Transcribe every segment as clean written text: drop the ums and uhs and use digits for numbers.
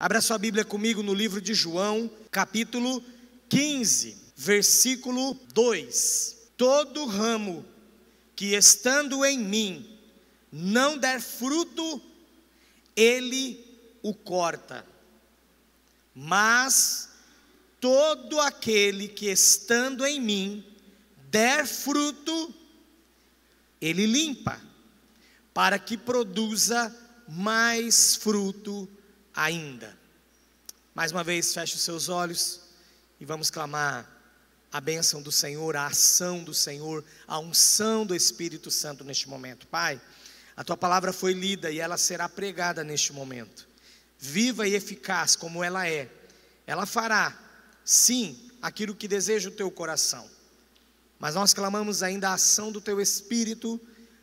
Abra sua Bíblia comigo no livro de João, capítulo 15, versículo 2. Todo ramo que estando em mim não der fruto, ele o corta. Mas todo aquele que estando em mim der fruto, ele limpa, para que produza mais fruto ainda. Mais uma vez, feche os seus olhos e vamos clamar a bênção do Senhor, a ação do Senhor, a unção do Espírito Santo neste momento. Pai, a tua palavra foi lida e ela será pregada neste momento, viva e eficaz como ela é. Ela fará, sim, aquilo que deseja o teu coração, mas nós clamamos ainda a ação do teu Espírito,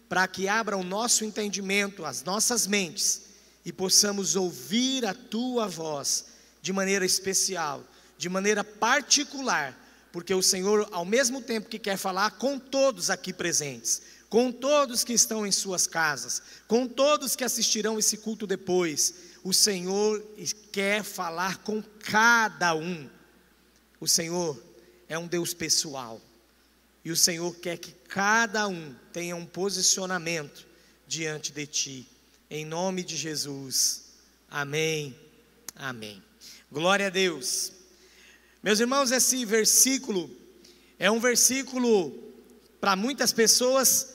para que abra o nosso entendimento, as nossas mentes, e possamos ouvir a tua voz de maneira especial, de maneira particular, porque o Senhor, ao mesmo tempo que quer falar com todos aqui presentes, com todos que estão em suas casas, com todos que assistirão esse culto depois, o Senhor quer falar com cada um. O Senhor é um Deus pessoal, e o Senhor quer que cada um tenha um posicionamento diante de ti. Em nome de Jesus, amém, amém. Glória a Deus. Meus irmãos, esse versículo é um versículo para muitas pessoas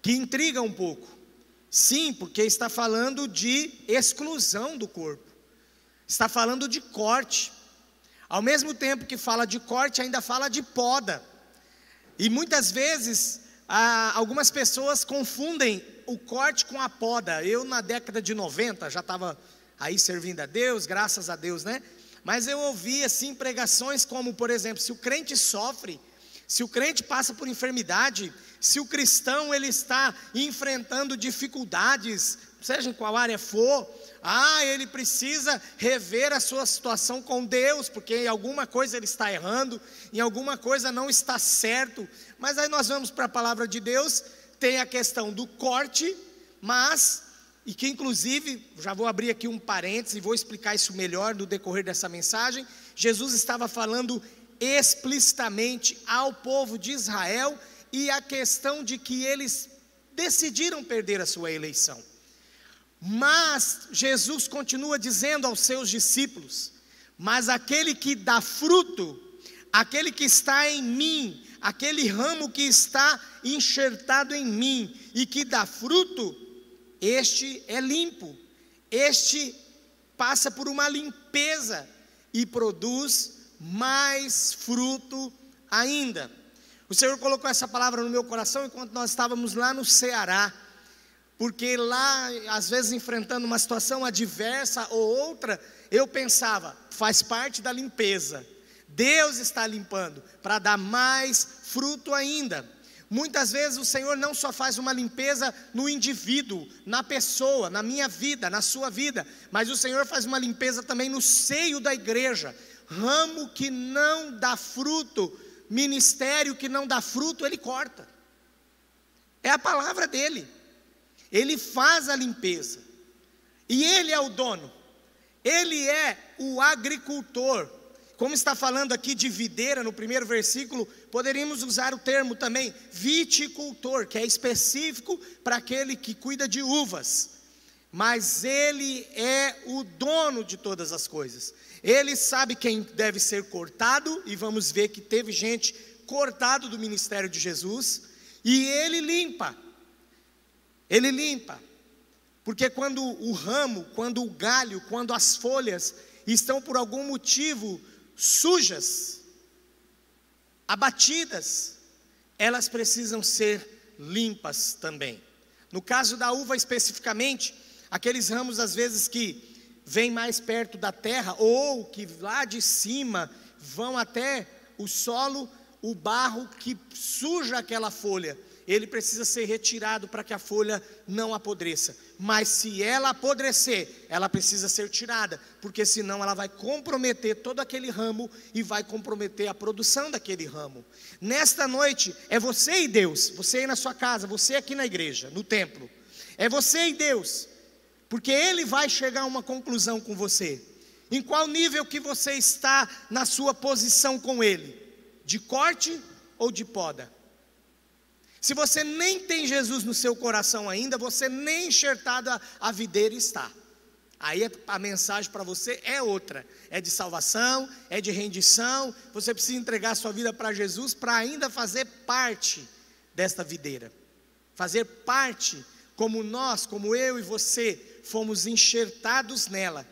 que intriga um pouco. Sim, porque está falando de exclusão do corpo, está falando de corte. Ao mesmo tempo que fala de corte, ainda fala de poda. E muitas vezes, algumas pessoas confundem o corte com a poda. Eu na década de 90 já estava aí servindo a Deus, graças a Deus, né? Mas eu ouvi assim pregações como, por exemplo, se o crente sofre, se o crente passa por enfermidade, se o cristão ele está enfrentando dificuldades, seja em qual área for, ele precisa rever a sua situação com Deus, porque em alguma coisa ele está errando, em alguma coisa não está certo. Mas aí nós vamos para a palavra de Deus, tem a questão do corte, e que inclusive, já vou abrir aqui um parênteses e vou explicar isso melhor no decorrer dessa mensagem. Jesus estava falando explicitamente ao povo de Israel, e a questão de que eles decidiram perder a sua eleição. Mas Jesus continua dizendo aos seus discípulos: mas aquele que dá fruto, aquele que está em mim, aquele ramo que está enxertado em mim e que dá fruto, este é limpo, este passa por uma limpeza e produz mais fruto ainda. O Senhor colocou essa palavra no meu coração enquanto nós estávamos lá no Ceará, porque lá, às vezes enfrentando uma situação adversa ou outra, eu pensava, faz parte da limpeza, Deus está limpando para dar mais fruto ainda. Muitas vezes o Senhor não só faz uma limpeza no indivíduo, na pessoa, na minha vida, na sua vida, mas o Senhor faz uma limpeza também no seio da igreja. Ramo que não dá fruto, ministério que não dá fruto, Ele corta. É a palavra dEle. Ele faz a limpeza, e Ele é o dono, Ele é o agricultor. Como está falando aqui de videira no primeiro versículo, poderíamos usar o termo também viticultor, que é específico para aquele que cuida de uvas. Mas Ele é o dono de todas as coisas. Ele sabe quem deve ser cortado, e vamos ver que teve gente cortado do ministério de Jesus, e Ele limpa. Ele limpa, porque quando o ramo, quando o galho, quando as folhas estão por algum motivo sujas, abatidas, elas precisam ser limpas também. No caso da uva especificamente, aqueles ramos às vezes que vêm mais perto da terra, ou que lá de cima vão até o solo, o barro que suja aquela folha, ele precisa ser retirado para que a folha não apodreça. Mas se ela apodrecer, ela precisa ser tirada, porque senão ela vai comprometer todo aquele ramo e vai comprometer a produção daquele ramo. Nesta noite é você e Deus, você aí na sua casa, você aqui na igreja, no templo. É você e Deus, porque Ele vai chegar a uma conclusão com você. Em qual nível que você está na sua posição com Ele? De corte ou de poda? Se você nem tem Jesus no seu coração ainda, você nem enxertado a videira está. Aí a mensagem para você é outra, é de salvação, é de rendição. Você precisa entregar sua vida para Jesus para ainda fazer parte desta videira, fazer parte, como nós, como eu e você fomos enxertados nela,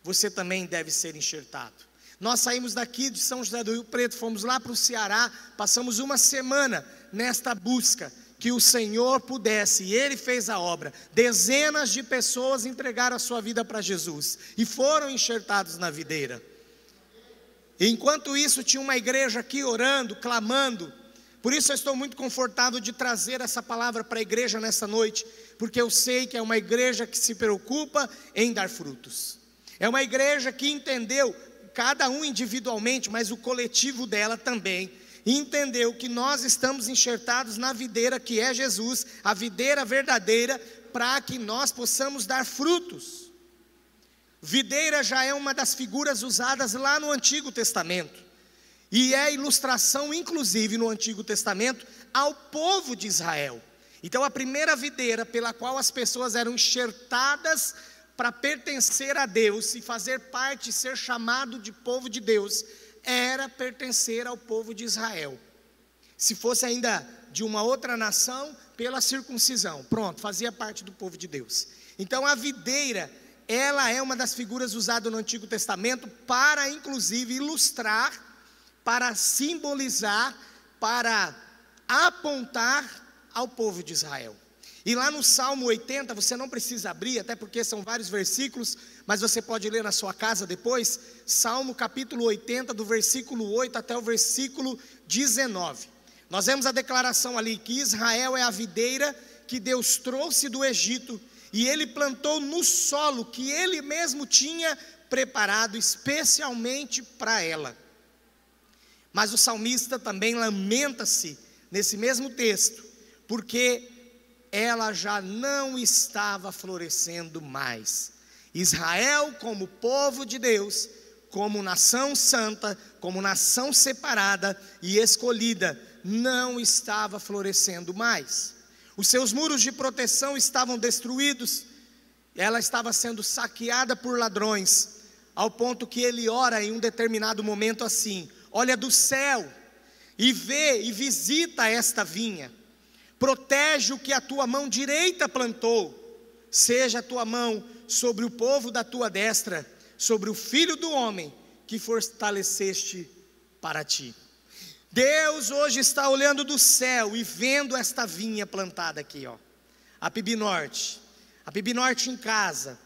você também deve ser enxertado. Nós saímos daqui de São José do Rio Preto, fomos lá para o Ceará, passamos uma semana nesta busca, que o Senhor pudesse, e Ele fez a obra. Dezenas de pessoas entregaram a sua vida para Jesus, e foram enxertados na videira. Enquanto isso, tinha uma igreja aqui orando, clamando. Por isso eu estou muito confortável de trazer essa palavra para a igreja nessa noite, porque eu sei que é uma igreja que se preocupa em dar frutos. É uma igreja que entendeu, cada um individualmente, mas o coletivo dela também, entendeu que nós estamos enxertados na videira que é Jesus, a videira verdadeira, para que nós possamos dar frutos. Videira já é uma das figuras usadas lá no Antigo Testamento, e é ilustração inclusive no Antigo Testamento ao povo de Israel. Então a primeira videira pela qual as pessoas eram enxertadas para pertencer a Deus e fazer parte, ser chamado de povo de Deus, era pertencer ao povo de Israel. Se fosse ainda de uma outra nação, pela circuncisão, pronto, fazia parte do povo de Deus. Então a videira, ela é uma das figuras usadas no Antigo Testamento para inclusive ilustrar, para simbolizar, para apontar ao povo de Israel. E lá no Salmo 80, você não precisa abrir, até porque são vários versículos, mas você pode ler na sua casa depois. Salmo capítulo 80, do versículo 8 até o versículo 19. Nós vemos a declaração ali, que Israel é a videira que Deus trouxe do Egito, e Ele plantou no solo que Ele mesmo tinha preparado especialmente para ela. Mas o salmista também lamenta-se nesse mesmo texto, porque ela já não estava florescendo mais. Israel, como povo de Deus, como nação santa, como nação separada e escolhida, não estava florescendo mais. Os seus muros de proteção estavam destruídos, ela estava sendo saqueada por ladrões, ao ponto que ele ora em um determinado momento assim: olha do céu e vê e visita esta vinha. Protege o que a tua mão direita plantou, seja a tua mão sobre o povo da tua destra, sobre o filho do homem que fortaleceste para ti. Deus hoje está olhando do céu e vendo esta vinha plantada aqui, ó, a PIB Norte em casa.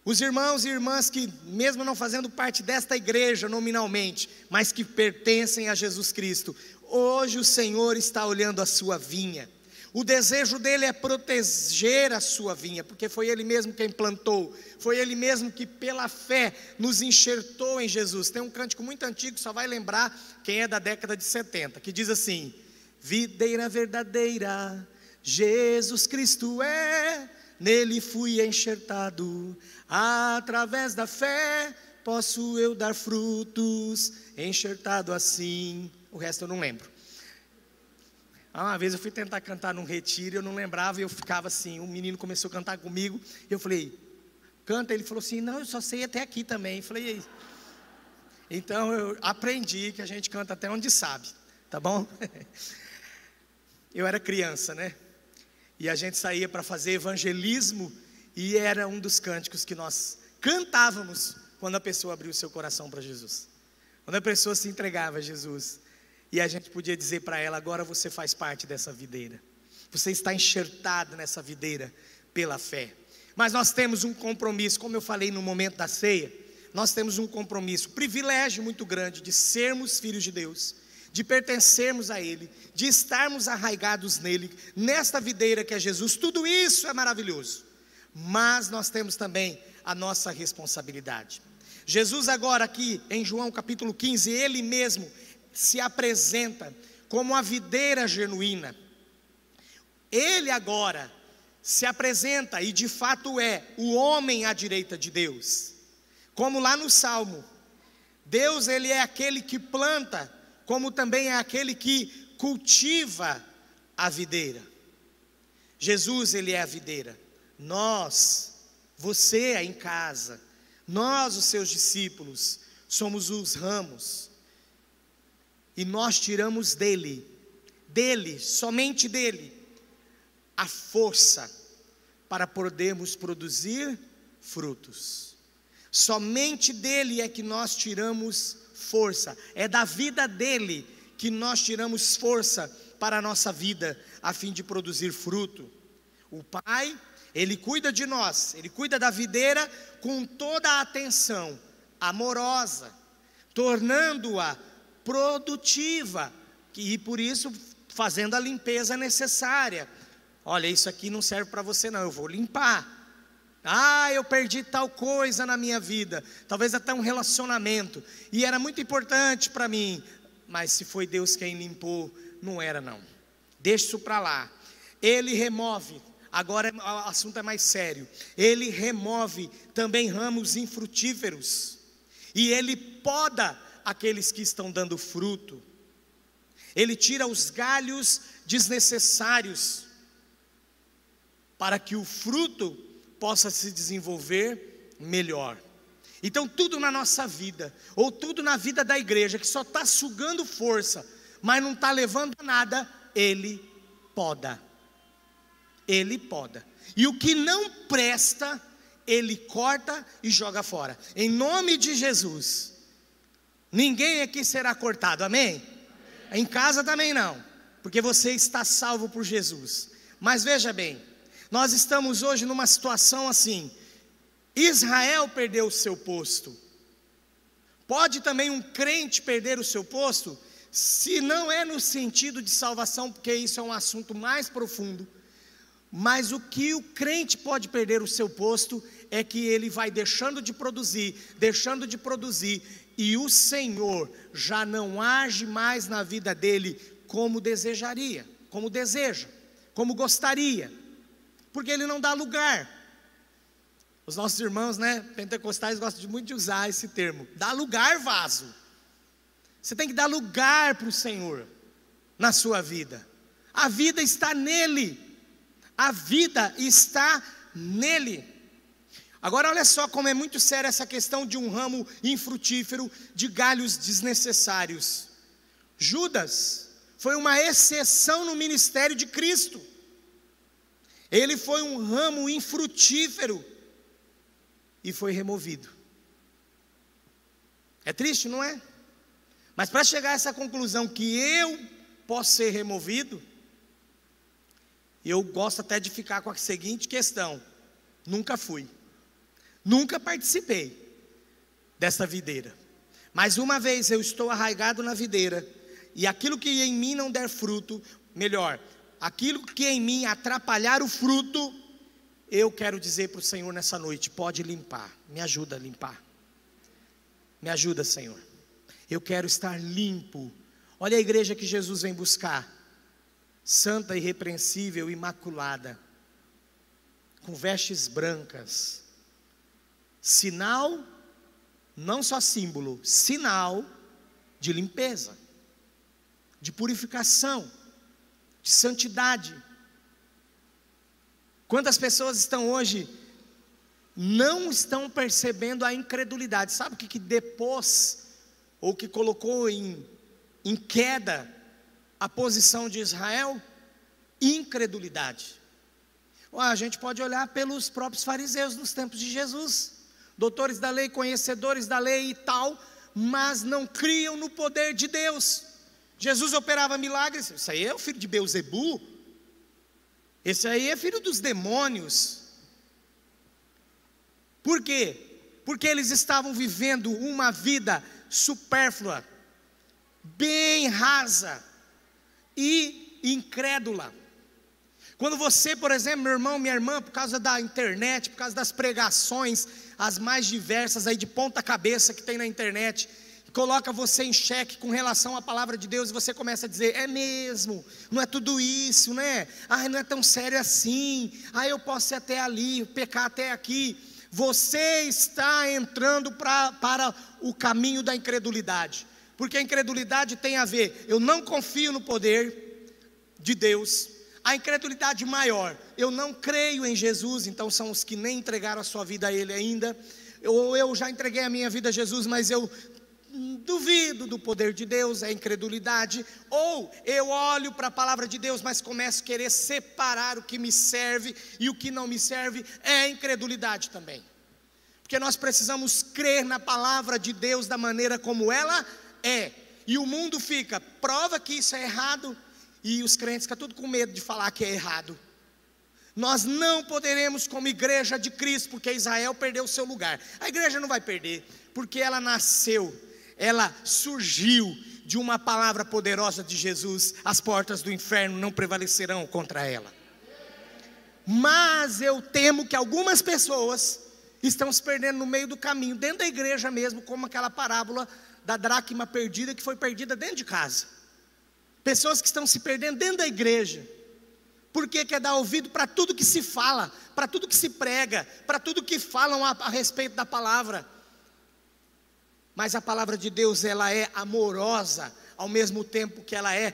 Os irmãos e irmãs que, mesmo não fazendo parte desta igreja nominalmente, mas que pertencem a Jesus Cristo, hoje o Senhor está olhando a sua vinha. O desejo dele é proteger a sua vinha, porque foi ele mesmo quem plantou, foi ele mesmo que pela fé nos enxertou em Jesus. Tem um cântico muito antigo, só vai lembrar quem é da década de 70, que diz assim: videira verdadeira, Jesus Cristo é, nele fui enxertado, através da fé posso eu dar frutos, enxertado assim. O resto eu não lembro. Uma vez eu fui tentar cantar num retiro, eu não lembrava, e eu ficava assim, um menino começou a cantar comigo, e eu falei, canta, ele falou assim, não, eu só sei até aqui também. Eu falei, então eu aprendi que a gente canta até onde sabe, tá bom? Eu era criança, né? E a gente saía para fazer evangelismo, e era um dos cânticos que nós cantávamos quando a pessoa abriu o seu coração para Jesus, quando a pessoa se entregava a Jesus. E a gente podia dizer para ela, agora você faz parte dessa videira, você está enxertado nessa videira pela fé. Mas nós temos um compromisso, como eu falei no momento da ceia, nós temos um compromisso, um privilégio muito grande de sermos filhos de Deus, de pertencermos a Ele, de estarmos arraigados nele, nesta videira que é Jesus. Tudo isso é maravilhoso, mas nós temos também a nossa responsabilidade. Jesus agora aqui em João capítulo 15, Ele mesmo se apresenta como a videira genuína. Ele agora se apresenta e de fato é o homem à direita de Deus. Como lá no Salmo, Deus, Ele é aquele que planta, como também é aquele que cultiva a videira. Jesus, Ele é a videira. Nós, você aí em casa, nós, os seus discípulos, somos os ramos. E nós tiramos dele, somente dele, a força para podermos produzir frutos. Somente dele é que nós tiramos força. É da vida dele que nós tiramos força para a nossa vida, a fim de produzir fruto. O Pai, Ele cuida de nós, Ele cuida da videira com toda a atenção amorosa, tornando-a produtiva, e por isso fazendo a limpeza necessária. Olha, isso aqui não serve para você não, eu vou limpar. Eu perdi tal coisa na minha vida, talvez até um relacionamento, e era muito importante para mim, mas se foi Deus quem limpou, não era não. Deixa isso para lá. Ele remove, agora o assunto é mais sério, Ele remove também ramos infrutíferos, e Ele poda aqueles que estão dando fruto. Ele tira os galhos desnecessários, para que o fruto possa se desenvolver melhor. Então tudo na nossa vida, ou tudo na vida da igreja, que só está sugando força, mas não está levando a nada, Ele poda. Ele poda. E o que não presta, Ele corta e joga fora. Em nome de Jesus. Ninguém aqui será cortado, amém? Em casa também não, porque você está salvo por Jesus. Mas veja bem, nós estamos hoje numa situação assim, Israel perdeu o seu posto. Pode também um crente perder o seu posto? Se não é no sentido de salvação, porque isso é um assunto mais profundo, mas o que o crente pode perder o seu posto, é que ele vai deixando de produzir, e o Senhor já não age mais na vida dele como desejaria, como deseja, como gostaria, porque ele não dá lugar. Os nossos irmãos, pentecostais gostam muito de usar esse termo, dá lugar, vaso. Você tem que dar lugar para o Senhor na sua vida. A vida está nele. A vida está nele. Agora olha só como é muito séria essa questão de um ramo infrutífero, de galhos desnecessários. Judas foi uma exceção no ministério de Cristo. Ele foi um ramo infrutífero e foi removido. É triste, não é? Mas para chegar a essa conclusão que eu posso ser removido, eu gosto até de ficar com a seguinte questão: nunca fui, nunca participei dessa videira, mas uma vez eu estou arraigado na videira, e aquilo que em mim não der fruto, melhor, aquilo que em mim atrapalhar o fruto, eu quero dizer para o Senhor nessa noite: pode limpar, me ajuda a limpar, me ajuda, Senhor, eu quero estar limpo. Olha a igreja que Jesus vem buscar, santa, irrepreensível, imaculada, com vestes brancas, sinal, não só símbolo, sinal de limpeza, de purificação, de santidade. Quantas pessoas estão hoje, não estão percebendo a incredulidade? Sabe o que depôs, ou que colocou em queda a posição de Israel? Incredulidade. A gente pode olhar pelos próprios fariseus nos tempos de Jesus, doutores da lei, conhecedores da lei e tal, mas não criam no poder de Deus. Jesus operava milagres, isso aí é o filho de Beelzebu, esse aí é filho dos demônios. Por quê? Porque eles estavam vivendo uma vida supérflua, bem rasa e incrédula. Quando você, por exemplo, meu irmão, minha irmã, por causa da internet, por causa das pregações, as mais diversas aí de ponta cabeça que tem na internet, coloca você em xeque com relação à palavra de Deus, e você começa a dizer: é mesmo, não é tudo isso, né? Não é tão sério assim, eu posso ir até ali, pecar até aqui. você está entrando para o caminho da incredulidade. Porque a incredulidade tem a ver, eu não confio no poder de Deus. A incredulidade maior, eu não creio em Jesus, então são os que nem entregaram a sua vida a Ele ainda. Eu já entreguei a minha vida a Jesus, mas eu duvido do poder de Deus, é incredulidade. Ou eu olho para a palavra de Deus, mas começo a querer separar o que me serve e o que não me serve, é incredulidade também. Porque nós precisamos crer na palavra de Deus da maneira como ela é. E o mundo fica, prova que isso é errado, e os crentes ficam tudo com medo de falar que é errado. Nós não poderemos como igreja de Cristo, porque Israel perdeu o seu lugar. A igreja não vai perder, porque ela nasceu, ela surgiu de uma palavra poderosa de Jesus. As portas do inferno não prevalecerão contra ela. Mas eu temo que algumas pessoas estão se perdendo no meio do caminho, dentro da igreja mesmo, como aquela parábola da dracma perdida, que foi perdida dentro de casa. Pessoas que estão se perdendo dentro da igreja, porque quer dar ouvido para tudo que se fala, para tudo que se prega, para tudo que falam a respeito da palavra. Mas a palavra de Deus, ela é amorosa, ao mesmo tempo que ela é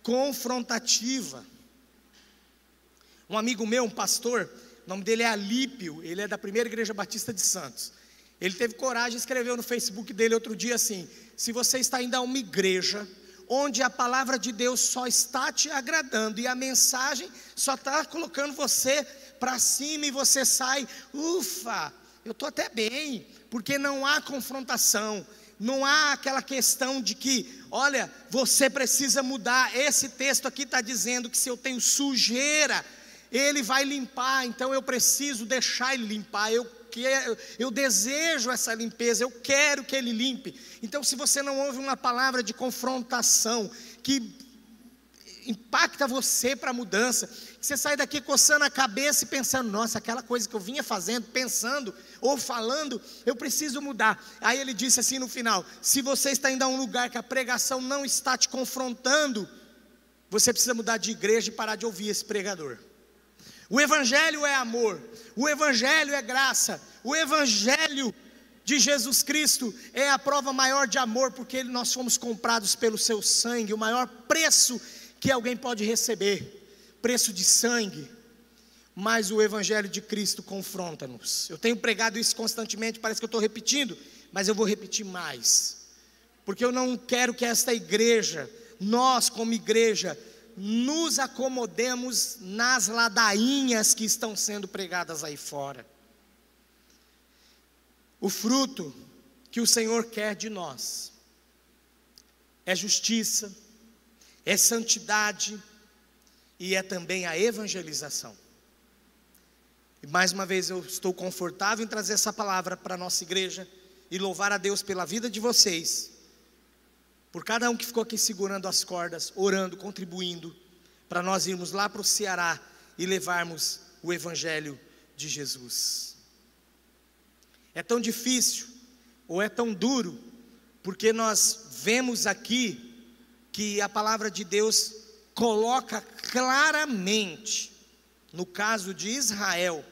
confrontativa. Um amigo meu, um pastor, o nome dele é Alípio, ele é da Primeira Igreja Batista de Santos. Ele teve coragem e escreveu no Facebook dele outro dia assim: se você está indo a uma igreja onde a palavra de Deus só está te agradando e a mensagem só está colocando você para cima e você sai, ufa, eu estou até bem, porque não há confrontação, não há aquela questão de que, olha, você precisa mudar. Esse texto aqui está dizendo que se eu tenho sujeira, Ele vai limpar, então eu preciso deixar Ele limpar. Eu desejo essa limpeza, eu quero que Ele limpe. Então, se você não ouve uma palavra de confrontação que impacta você para a mudança, você sai daqui coçando a cabeça e pensando, nossa, aquela coisa que eu vinha fazendo, pensando ou falando, eu preciso mudar. Aí ele disse assim no final: se você está indo a um lugar que a pregação não está te confrontando, você precisa mudar de igreja e parar de ouvir esse pregador. O evangelho é amor, o evangelho é graça, o evangelho de Jesus Cristo é a prova maior de amor, porque nós fomos comprados pelo seu sangue, o maior preço que alguém pode receber, preço de sangue. Mas o evangelho de Cristo confronta-nos. Eu tenho pregado isso constantemente, parece que eu estou repetindo, mas eu vou repetir mais, porque eu não quero que esta igreja, nós como igreja, nos acomodemos nas ladainhas que estão sendo pregadas aí fora. O fruto que o Senhor quer de nós é justiça, é santidade e é também a evangelização. E mais uma vez eu estou confortável em trazer essa palavra para a nossa igreja e louvar a Deus pela vida de vocês, por cada um que ficou aqui segurando as cordas, orando, contribuindo, para nós irmos lá para o Ceará e levarmos o evangelho de Jesus. É tão difícil, ou é tão duro, porque nós vemos aqui que a palavra de Deus coloca claramente, no caso de Israel,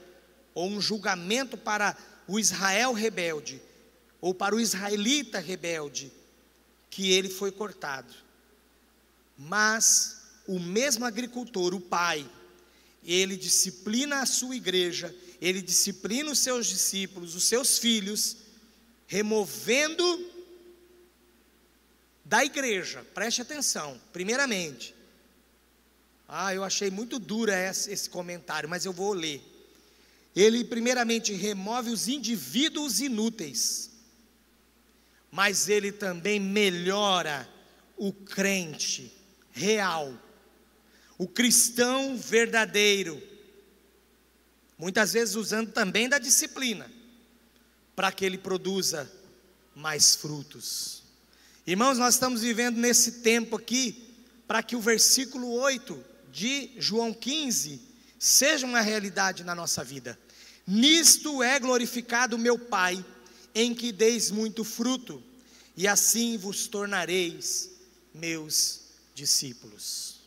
ou um julgamento para o Israel rebelde, ou para o israelita rebelde, que ele foi cortado. Mas o mesmo agricultor, o pai, ele disciplina a sua igreja, ele disciplina os seus discípulos, os seus filhos, removendo da igreja, preste atenção, primeiramente, eu achei muito duro esse comentário, mas eu vou ler. Ele primeiramente remove os indivíduos inúteis, mas ele também melhora o crente real, o cristão verdadeiro, muitas vezes usando também da disciplina, para que ele produza mais frutos. Irmãos, nós estamos vivendo nesse tempo aqui, para que o versículo 8 de João 15 seja uma realidade na nossa vida. Nisto é glorificado o meu Pai, em que deis muito fruto, e assim vos tornareis meus discípulos.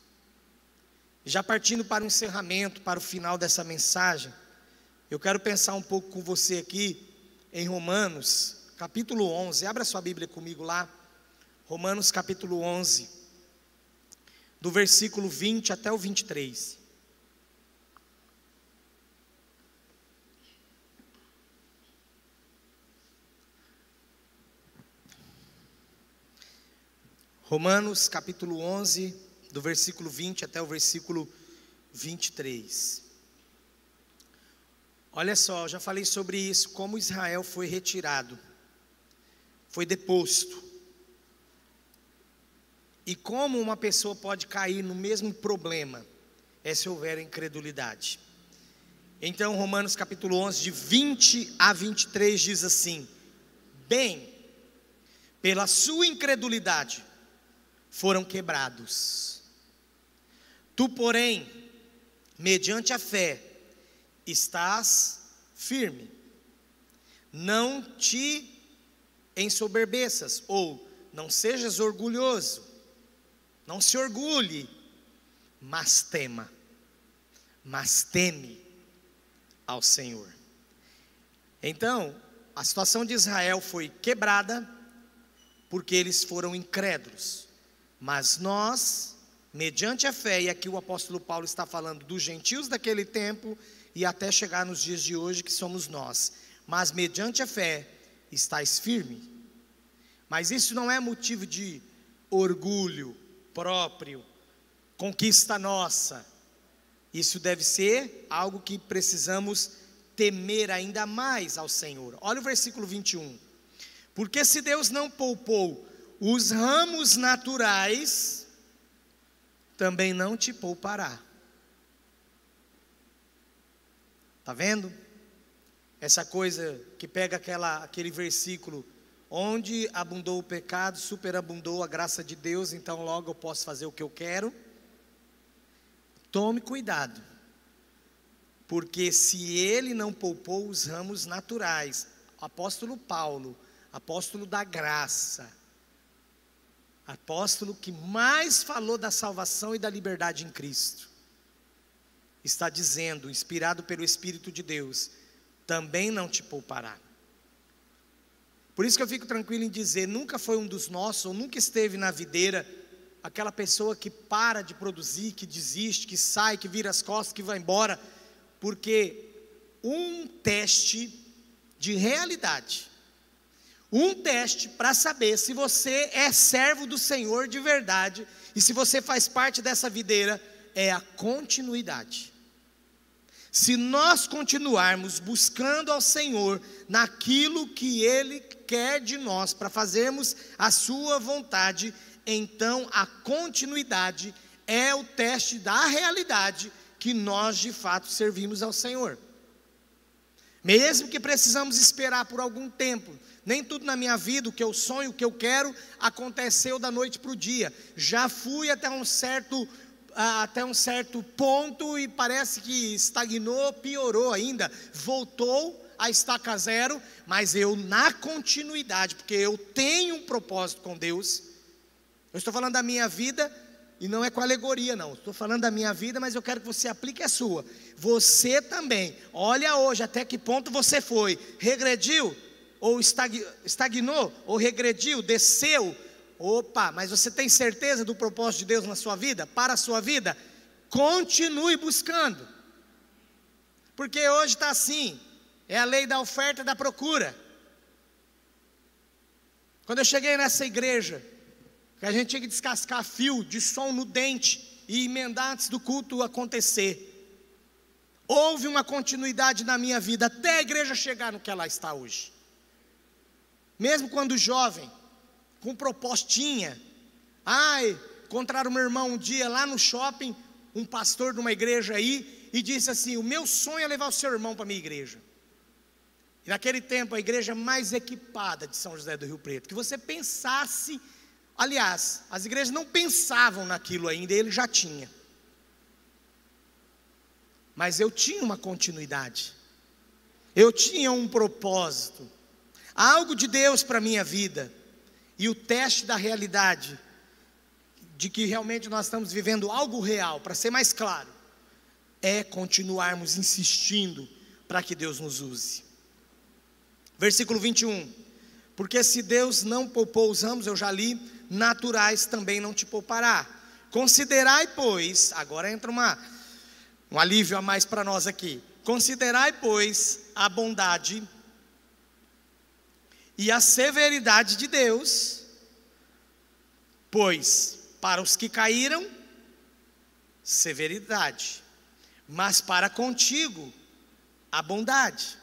Já partindo para o encerramento, para o final dessa mensagem, Eu quero pensar um pouco com você aqui em Romanos, capítulo 11. Abra sua Bíblia comigo lá. Romanos capítulo 11, do versículo 20 até o 23. Romanos capítulo 11, do versículo 20 até o versículo 23. Olha só, eu já falei sobre isso, como Israel foi retirado, foi deposto. E como uma pessoa pode cair no mesmo problema, se houver incredulidade. Então, Romanos capítulo 11, de 20 a 23 diz assim: bem, pela sua incredulidade foram quebrados. Tu, porém, mediante a fé, estás firme. Não te ensoberbeças, ou não sejas orgulhoso. Não se orgulhe, mas teme ao Senhor. Então, a situação de Israel foi quebrada, porque eles foram incrédulos. Mas nós, mediante a fé, e aqui o apóstolo Paulo está falando dos gentios daquele tempo, e até chegar nos dias de hoje que somos nós. Mas mediante a fé, estais firme. Mas isso não é motivo de orgulho próprio, conquista nossa. Isso deve ser algo que precisamos temer ainda mais ao Senhor. Olha o versículo 21. Porque se Deus não poupou os ramos naturais, também não te poupará. Está vendo? Essa coisa que pega aquele versículo: onde abundou o pecado, superabundou a graça de Deus, então logo eu posso fazer o que eu quero. Tome cuidado, porque se ele não poupou os ramos naturais, apóstolo Paulo, apóstolo da graça, apóstolo que mais falou da salvação e da liberdade em Cristo, está dizendo, inspirado pelo Espírito de Deus, também não te poupará. Por isso que eu fico tranquilo em dizer, nunca foi um dos nossos, ou nunca esteve na videira, aquela pessoa que para de produzir, que desiste, que sai, que vira as costas, que vai embora, porque um teste de realidade, um teste para saber se você é servo do Senhor de verdade, e se você faz parte dessa videira, é a continuidade. Se nós continuarmos buscando ao Senhor naquilo que Ele quer de nós, para fazermos a sua vontade, então a continuidade é o teste da realidade que nós de fato servimos ao Senhor. Mesmo que precisamos esperar por algum tempo, nem tudo na minha vida, o que eu sonho, o que eu quero, aconteceu da noite para o dia. Já fui até um certo ponto e parece que estagnou, piorou ainda, voltou a estaca zero, mas eu na continuidade, porque eu tenho um propósito com Deus. Eu estou falando da minha vida e não é com alegoria não, estou falando da minha vida, mas eu quero que você aplique a sua. Você também, olha hoje até que ponto você foi, regrediu, ou estagnou, ou regrediu, desceu. Opa, mas você tem certeza do propósito de Deus na sua vida, para a sua vida? Continue buscando, porque hoje está assim, é a lei da oferta e da procura. Quando eu cheguei nessa igreja, que a gente tinha que descascar fio de som no dente e emendar antes do culto acontecer, houve uma continuidade na minha vida, até a igreja chegar no que ela está hoje. Mesmo quando jovem, com propostinha, encontraram meu irmão um dia lá no shopping, um pastor de uma igreja aí, e disse assim: o meu sonho é levar o seu irmão para a minha igreja. E naquele tempo a igreja mais equipada de São José do Rio Preto, que você pensasse, aliás, as igrejas não pensavam naquilo ainda, ele já tinha. Mas eu tinha uma continuidade, eu tinha um propósito, algo de Deus para a minha vida. E o teste da realidade, de que realmente nós estamos vivendo algo real, para ser mais claro, é continuarmos insistindo, para que Deus nos use. Versículo 21. Porque se Deus não poupou os ramos, eu já li, naturais também não te poupará. Considerai, pois, agora entra um alívio a mais para nós aqui. Considerai, pois, a bondade e a severidade de Deus, pois para os que caíram, severidade, mas para contigo, a bondade.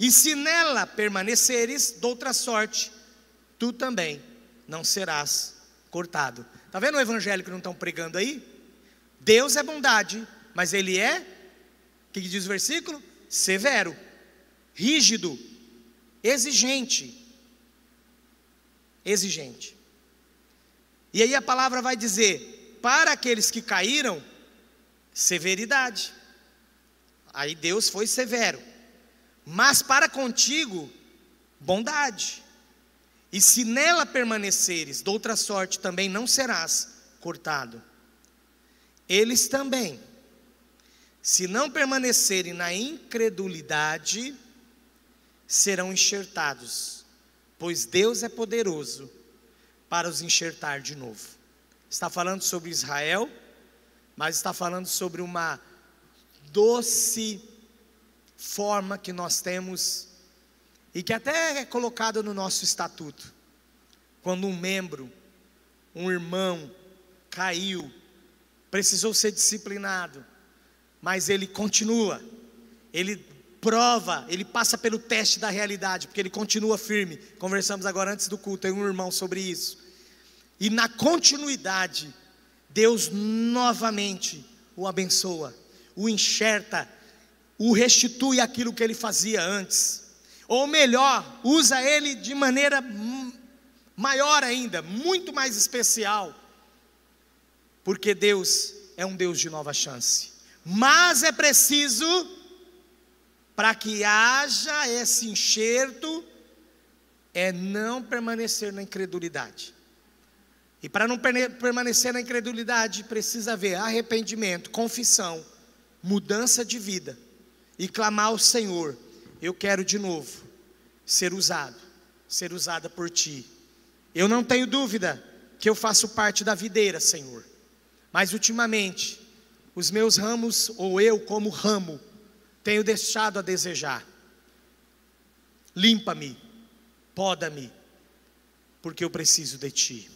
E se nela permaneceres, doutra sorte, tu também não serás cortado. Está vendo o evangelho que não estão pregando aí? Deus é bondade, mas Ele é, o que diz o versículo? Severo, rígido, exigente. Exigente. E aí a palavra vai dizer, para aqueles que caíram, severidade. Aí Deus foi severo. Mas para contigo, bondade. E se nela permaneceres, doutra sorte também não serás cortado. Eles também, se não permanecerem na incredulidade, serão enxertados, pois Deus é poderoso para os enxertar de novo. Está falando sobre Israel, mas está falando sobre uma doce forma que nós temos, e que até é colocado no nosso estatuto. Quando um membro, um irmão, caiu, precisou ser disciplinado, mas ele continua, ele prova, ele passa pelo teste da realidade, porque ele continua firme. Conversamos agora antes do culto, tem um irmão sobre isso. E na continuidade, Deus novamente o abençoa, o enxerta, o restitui aquilo que ele fazia antes. Ou melhor, usa ele de maneira maior ainda, muito mais especial. Porque Deus é um Deus de nova chance. Mas é preciso, para que haja esse enxerto, é não permanecer na incredulidade. E para não permanecer na incredulidade, precisa haver arrependimento, confissão, mudança de vida. E clamar ao Senhor, eu quero de novo ser usada por Ti. Eu não tenho dúvida que eu faço parte da videira, Senhor. Mas ultimamente, os meus ramos, ou eu como ramo, tenho deixado a desejar. Limpa-me, poda-me, porque eu preciso de Ti.